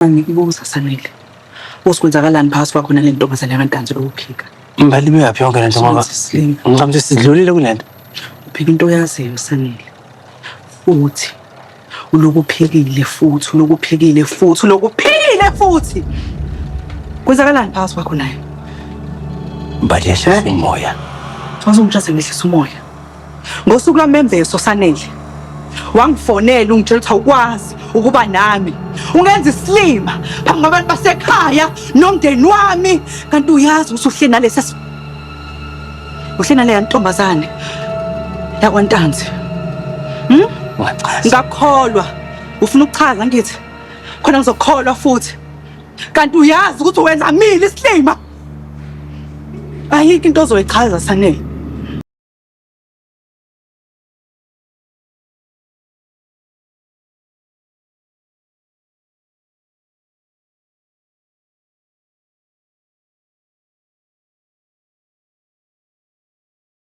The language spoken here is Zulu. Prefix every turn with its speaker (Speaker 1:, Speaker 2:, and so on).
Speaker 1: Ngikubuza Sanele. Usikwenzakalani phakathi kwakho nale ntombazane yakantanzi lokuphika?
Speaker 2: Imbali yaphi yonke lento ngoba ngicabanga sidlulile kulento.
Speaker 1: Uphika into oyaziyo Sanele. Futhi ulokuphekile futhi. Kwenzakalani phakathi kwakho naye?
Speaker 2: Imbali yashaya umoya.
Speaker 1: Wazongithatha ngehlisa umoya. Ngosuku lwamembeso Sanele. Wangifonela ungitshela ukuthi awukwazi ukuba nami. Ungenza isilima phambi kwabantu basekhaya nomndeni wami kanti uyazi ukuthi uhle nale ntombazane yakwantanzi. Ngakholwa ufuna ukuchaza ngithi khona ngizokholwa futhi kanti uyazi ukuthi wenza mina isilima. Ayikho into ozoyichaza Sanele.